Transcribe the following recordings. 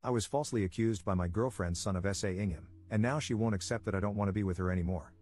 I was falsely accused by my girlfriend's son of SAing him, and now she won't accept that I don't want to be with her anymore.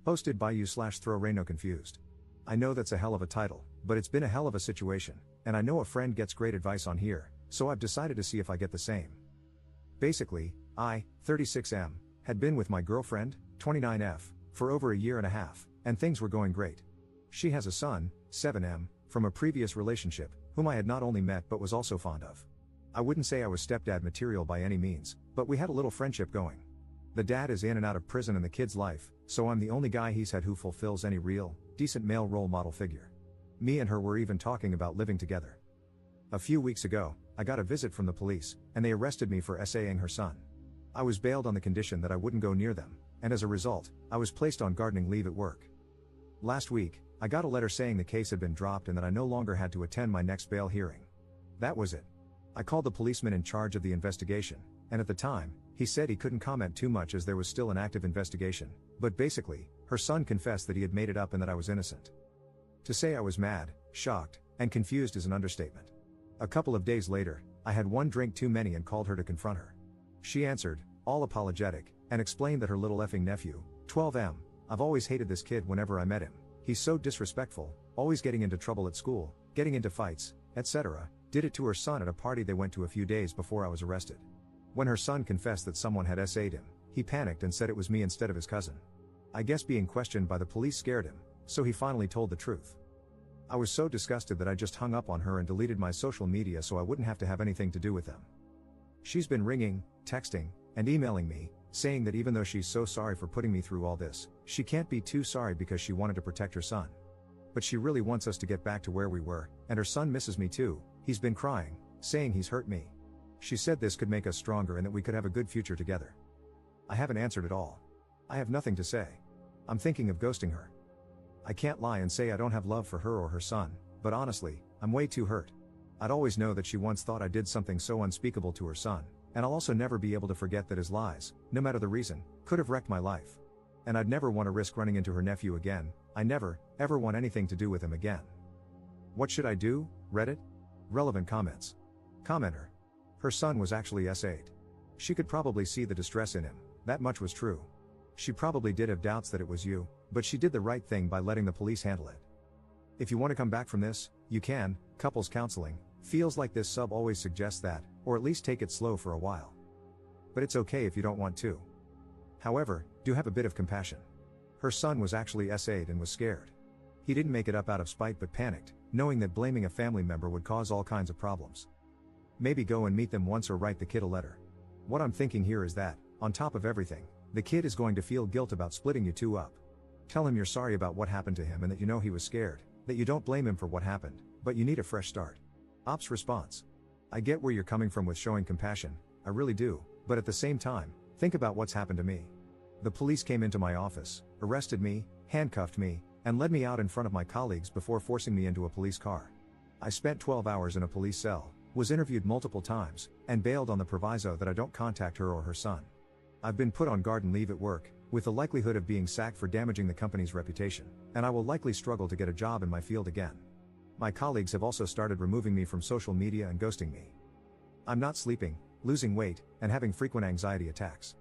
Posted by you/throw confused. I know that's a hell of a title, but it's been a hell of a situation, and I know a friend gets great advice on here, so I've decided to see if I get the same. Basically, I, 36M, had been with my girlfriend, 29F, for over a year and a half, and things were going great. She has a son, 7M, from a previous relationship, whom I had not only met but was also fond of. I wouldn't say I was stepdad material by any means, but we had a little friendship going. The dad is in and out of prison in the kid's life, so I'm the only guy he's had who fulfills any real, decent male role model figure. Me and her were even talking about living together. A few weeks ago, I got a visit from the police, and they arrested me for SAing her son. I was bailed on the condition that I wouldn't go near them, and as a result, I was placed on gardening leave at work. Last week, I got a letter saying the case had been dropped and that I no longer had to attend my next bail hearing. That was it. I called the policeman in charge of the investigation, and at the time, he said he couldn't comment too much as there was still an active investigation, but basically, her son confessed that he had made it up and that I was innocent. To say I was mad, shocked, and confused is an understatement. A couple of days later, I had one drink too many and called her to confront her. She answered, all apologetic, and explained that her little effing nephew, 12M, I've always hated this kid whenever I met him. He's so disrespectful, always getting into trouble at school, getting into fights, etc. Did it to her son at a party they went to a few days before I was arrested. When her son confessed that someone had SA'd him, he panicked and said it was me instead of his cousin. I guess being questioned by the police scared him, so he finally told the truth. I was so disgusted that I just hung up on her and deleted my social media so I wouldn't have to have anything to do with them. She's been ringing, texting, and emailing me, saying that even though she's so sorry for putting me through all this, she can't be too sorry because she wanted to protect her son. But she really wants us to get back to where we were, and her son misses me too. He's been crying, saying he's hurt me. She said this could make us stronger and that we could have a good future together. I haven't answered at all. I have nothing to say. I'm thinking of ghosting her. I can't lie and say I don't have love for her or her son, but honestly, I'm way too hurt. I'd always know that she once thought I did something so unspeakable to her son, and I'll also never be able to forget that his lies, no matter the reason, could have wrecked my life. And I'd never want to risk running into her nephew again. I never, ever want anything to do with him again. What should I do? Reddit? Relevant comments. Commenter. Her son was actually SA'd. She could probably see the distress in him, that much was true. She probably did have doubts that it was you, but she did the right thing by letting the police handle it. If you want to come back from this, you can. Couples counseling feels like this sub always suggests that, or at least take it slow for a while. But it's okay if you don't want to. However, do have a bit of compassion. Her son was actually SA'd and was scared. He didn't make it up out of spite but panicked, knowing that blaming a family member would cause all kinds of problems. Maybe go and meet them once or write the kid a letter. What I'm thinking here is that, on top of everything, the kid is going to feel guilt about splitting you two up. Tell him you're sorry about what happened to him and that you know he was scared, that you don't blame him for what happened, but you need a fresh start. Op's response. I get where you're coming from with showing compassion, I really do, but at the same time, think about what's happened to me. The police came into my office, arrested me, handcuffed me, and led me out in front of my colleagues before forcing me into a police car. I spent 12 hours in a police cell, was interviewed multiple times, and bailed on the proviso that I don't contact her or her son. I've been put on garden leave at work, with the likelihood of being sacked for damaging the company's reputation, and I will likely struggle to get a job in my field again. My colleagues have also started removing me from social media and ghosting me. I'm not sleeping, losing weight, and having frequent anxiety attacks.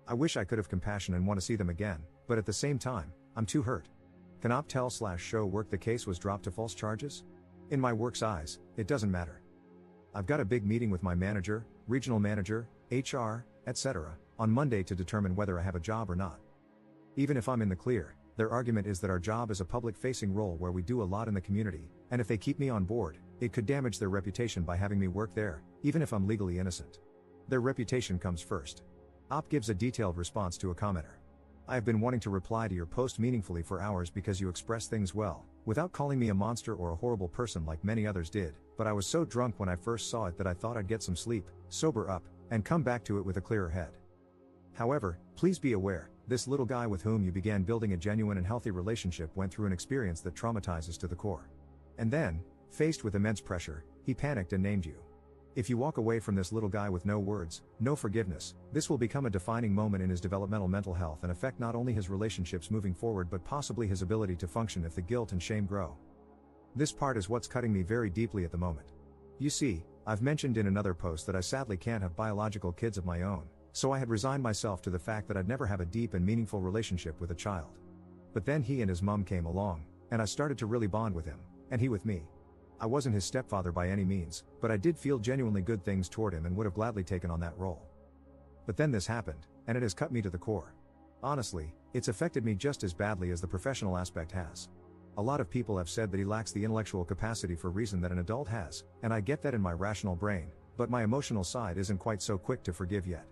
I wish I could have compassion and want to see them again, but at the same time, I'm too hurt. Can Op tell/show work the case was dropped to false charges? In my work's eyes, it doesn't matter. I've got a big meeting with my manager, regional manager, HR, etc., on Monday to determine whether I have a job or not. Even if I'm in the clear, their argument is that our job is a public-facing role where we do a lot in the community, and if they keep me on board, it could damage their reputation by having me work there, even if I'm legally innocent. Their reputation comes first. Op gives a detailed response to a commenter. I have been wanting to reply to your post meaningfully for hours because you express things well, without calling me a monster or a horrible person like many others did, but I was so drunk when I first saw it that I thought I'd get some sleep, sober up, and come back to it with a clearer head. However, please be aware, this little guy with whom you began building a genuine and healthy relationship went through an experience that traumatizes to the core. And then, faced with immense pressure, he panicked and named you. If you walk away from this little guy with no words, no forgiveness, this will become a defining moment in his developmental mental health and affect not only his relationships moving forward but possibly his ability to function if the guilt and shame grow. This part is what's cutting me very deeply at the moment. You see, I've mentioned in another post that I sadly can't have biological kids of my own, so I had resigned myself to the fact that I'd never have a deep and meaningful relationship with a child. But then he and his mom came along, and I started to really bond with him, and he with me. I wasn't his stepfather by any means, but I did feel genuinely good things toward him and would have gladly taken on that role. But then this happened, and it has cut me to the core. Honestly, it's affected me just as badly as the professional aspect has. A lot of people have said that he lacks the intellectual capacity for reason that an adult has, and I get that in my rational brain, but my emotional side isn't quite so quick to forgive yet.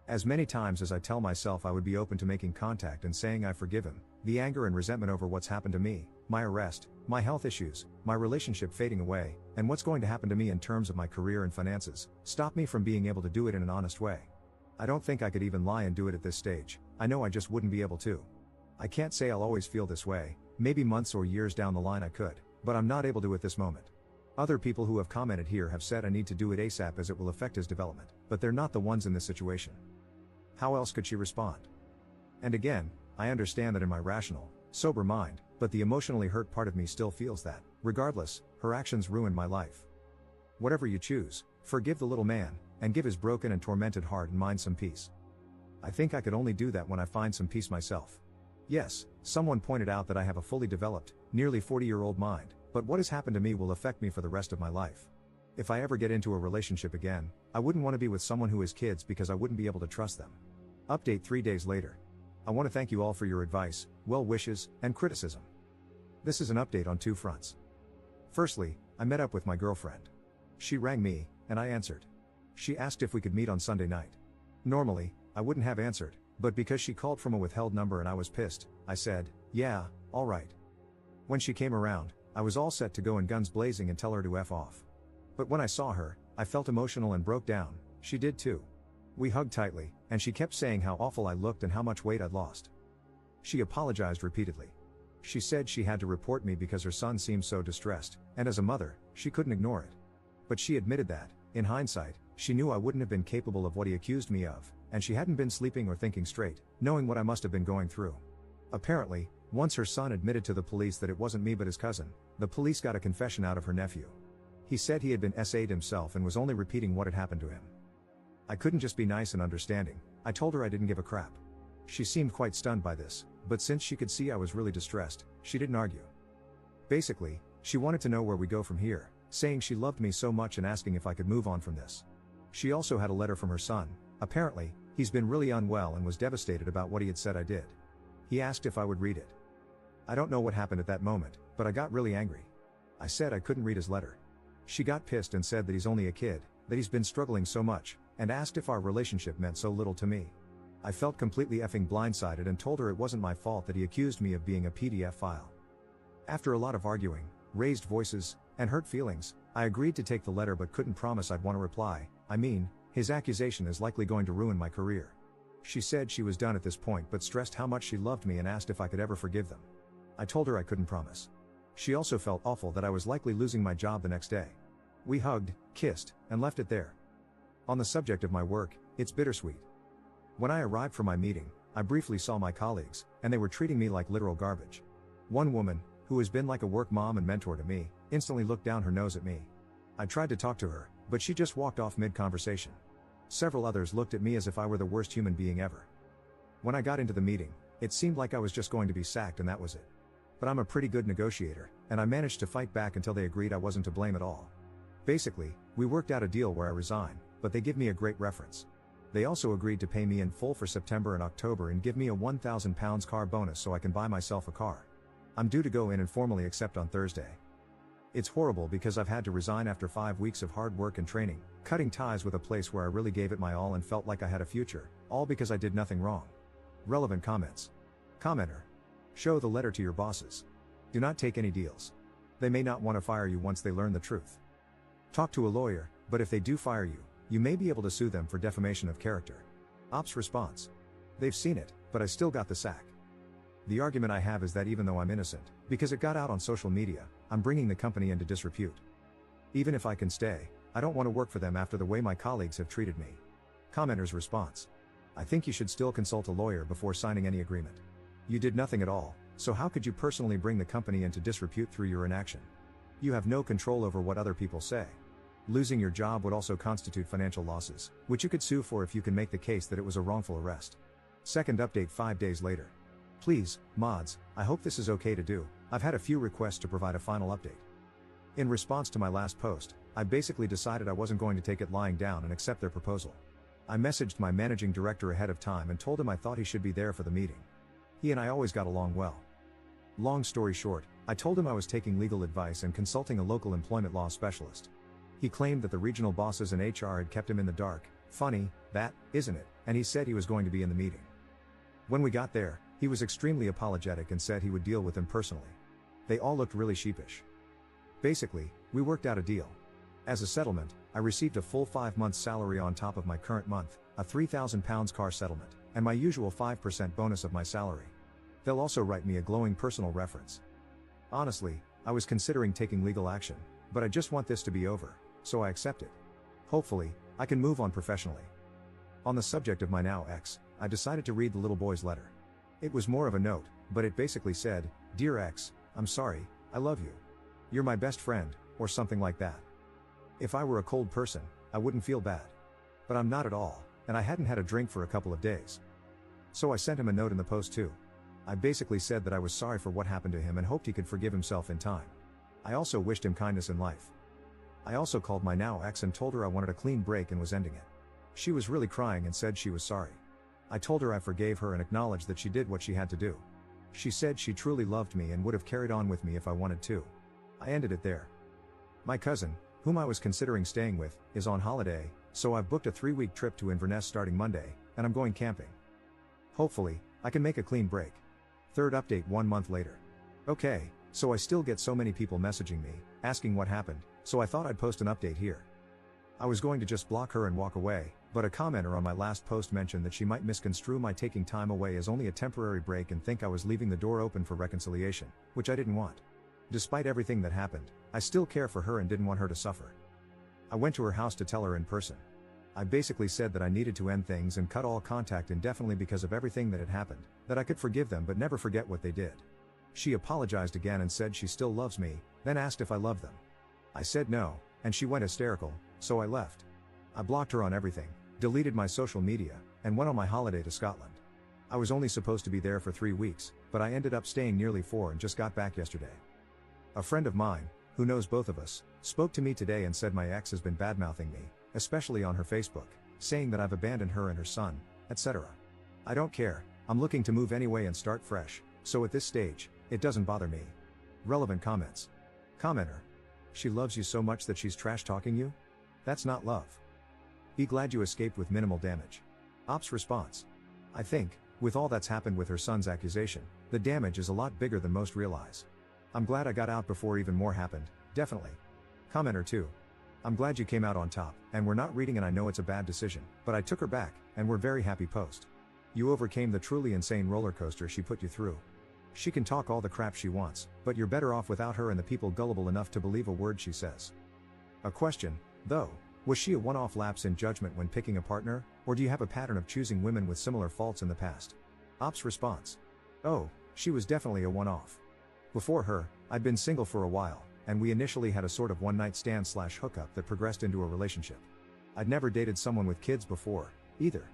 As many times as I tell myself I would be open to making contact and saying I forgive him, the anger and resentment over what's happened to me, my arrest, my health issues, my relationship fading away, and what's going to happen to me in terms of my career and finances, stop me from being able to do it in an honest way. I don't think I could even lie and do it at this stage. I know I just wouldn't be able to. I can't say I'll always feel this way, maybe months or years down the line I could, but I'm not able to at this moment. Other people who have commented here have said I need to do it ASAP as it will affect his development, but they're not the ones in this situation. How else could she respond? And again, I understand that in my rational, sober mind, but the emotionally hurt part of me still feels that, regardless, her actions ruined my life. Whatever you choose, forgive the little man, and give his broken and tormented heart and mind some peace. I think I could only do that when I find some peace myself. Yes, someone pointed out that I have a fully developed, nearly 40-year-old mind, but what has happened to me will affect me for the rest of my life. If I ever get into a relationship again, I wouldn't want to be with someone who has kids because I wouldn't be able to trust them. Update 3 days later. I want to thank you all for your advice, well wishes, and criticism. This is an update on 2 fronts. Firstly, I met up with my girlfriend. She rang me, and I answered. She asked if we could meet on Sunday night. Normally, I wouldn't have answered, but because she called from a withheld number and I was pissed, I said, yeah, alright. When she came around, I was all set to go in guns blazing and tell her to F off. But when I saw her, I felt emotional and broke down. She did too. We hugged tightly, and she kept saying how awful I looked and how much weight I'd lost. She apologized repeatedly. She said she had to report me because her son seemed so distressed, and as a mother, she couldn't ignore it. But she admitted that, in hindsight, she knew I wouldn't have been capable of what he accused me of, and she hadn't been sleeping or thinking straight, knowing what I must have been going through. Apparently, once her son admitted to the police that it wasn't me but his cousin, the police got a confession out of her nephew. He said he had been SA'd himself and was only repeating what had happened to him. I couldn't just be nice and understanding. I told her I didn't give a crap. She seemed quite stunned by this, but since she could see I was really distressed, she didn't argue. Basically, she wanted to know where we go from here, saying she loved me so much and asking if I could move on from this. She also had a letter from her son. Apparently, he's been really unwell and was devastated about what he had said I did. He asked if I would read it. I don't know what happened at that moment, but I got really angry. I said I couldn't read his letter. She got pissed and said that he's only a kid, that he's been struggling so much, and asked if our relationship meant so little to me. I felt completely effing blindsided and told her it wasn't my fault that he accused me of being a PDF file. After a lot of arguing, raised voices, and hurt feelings, I agreed to take the letter but couldn't promise I'd want to reply. I mean, his accusation is likely going to ruin my career. She said she was done at this point but stressed how much she loved me and asked if I could ever forgive them. I told her I couldn't promise. She also felt awful that I was likely losing my job the next day. We hugged, kissed, and left it there. On the subject of my work, it's bittersweet. When I arrived for my meeting, I briefly saw my colleagues, and they were treating me like literal garbage. One woman, who has been like a work mom and mentor to me, instantly looked down her nose at me. I tried to talk to her, but she just walked off mid-conversation. Several others looked at me as if I were the worst human being ever. When I got into the meeting, it seemed like I was just going to be sacked and that was it. But I'm a pretty good negotiator, and I managed to fight back until they agreed I wasn't to blame at all. Basically, we worked out a deal where I resign, but they give me a great reference. They also agreed to pay me in full for September and October and give me a £1,000 car bonus so I can buy myself a car. I'm due to go in and formally accept on Thursday. It's horrible because I've had to resign after 5 weeks of hard work and training, cutting ties with a place where I really gave it my all and felt like I had a future, all because I did nothing wrong. Relevant comments. Commenter. Show the letter to your bosses. Do not take any deals. They may not want to fire you once they learn the truth. Talk to a lawyer, but if they do fire you, you may be able to sue them for defamation of character. Ops response. They've seen it, but I still got the sack. The argument I have is that even though I'm innocent, because it got out on social media, I'm bringing the company into disrepute. Even if I can stay, I don't want to work for them after the way my colleagues have treated me. Commenter's response. I think you should still consult a lawyer before signing any agreement. You did nothing at all, so how could you personally bring the company into disrepute through your inaction? You have no control over what other people say. Losing your job would also constitute financial losses, which you could sue for if you can make the case that it was a wrongful arrest. Second update 5 days later. Please, mods, I hope this is okay to do. I've had a few requests to provide a final update. In response to my last post, I basically decided I wasn't going to take it lying down and accept their proposal. I messaged my managing director ahead of time and told him I thought he should be there for the meeting. He and I always got along well. Long story short, I told him I was taking legal advice and consulting a local employment law specialist. He claimed that the regional bosses and HR had kept him in the dark. Funny, that, isn't it? And he said he was going to be in the meeting. When we got there, he was extremely apologetic and said he would deal with them personally. They all looked really sheepish. Basically, we worked out a deal. As a settlement, I received a full 5 months salary on top of my current month, a £3,000 car settlement, and my usual 5% bonus of my salary. They'll also write me a glowing personal reference. Honestly, I was considering taking legal action, but I just want this to be over, so I accept it. Hopefully, I can move on professionally. On the subject of my now ex, I decided to read the little boy's letter. It was more of a note, but it basically said, "Dear ex, I'm sorry, I love you. You're my best friend," or something like that. If I were a cold person, I wouldn't feel bad. But I'm not at all, and I hadn't had a drink for a couple of days. So I sent him a note in the post too. I basically said that I was sorry for what happened to him and hoped he could forgive himself in time. I also wished him kindness in life. I also called my now ex and told her I wanted a clean break and was ending it. She was really crying and said she was sorry. I told her I forgave her and acknowledged that she did what she had to do. She said she truly loved me and would have carried on with me if I wanted to. I ended it there. My cousin, whom I was considering staying with, is on holiday, so I've booked a 3-week trip to Inverness starting Monday, and I'm going camping. Hopefully, I can make a clean break. Third update 1 month later. Okay, so I still get so many people messaging me, asking what happened, so I thought I'd post an update here. I was going to just block her and walk away, but a commenter on my last post mentioned that she might misconstrue my taking time away as only a temporary break and think I was leaving the door open for reconciliation, which I didn't want. Despite everything that happened, I still care for her and didn't want her to suffer. I went to her house to tell her in person. I basically said that I needed to end things and cut all contact indefinitely because of everything that had happened, that I could forgive them but never forget what they did. She apologized again and said she still loves me, then asked if I loved them. I said no, and she went hysterical, so I left. I blocked her on everything, deleted my social media, and went on my holiday to Scotland. I was only supposed to be there for 3 weeks, but I ended up staying nearly 4 and just got back yesterday. A friend of mine, who knows both of us, spoke to me today and said my ex has been badmouthing me, especially on her Facebook, saying that I've abandoned her and her son, etc. I don't care, I'm looking to move anyway and start fresh, so at this stage, it doesn't bother me. Relevant comments. Commenter. She loves you so much that she's trash talking you? That's not love. Be glad you escaped with minimal damage. Ops response. I think, with all that's happened with her son's accusation, the damage is a lot bigger than most realize. I'm glad I got out before even more happened, definitely. Commenter 2. I'm glad you came out on top, and we're not reading and I know it's a bad decision, but I took her back, and we're very happy post. You overcame the truly insane roller coaster she put you through. She can talk all the crap she wants, but you're better off without her and the people gullible enough to believe a word she says. A question, though, was she a one-off lapse in judgment when picking a partner, or do you have a pattern of choosing women with similar faults in the past? Ops response. Oh, she was definitely a one-off. Before her, I'd been single for a while, and we initially had a sort of one-night stand/hookup that progressed into a relationship. I'd never dated someone with kids before, either.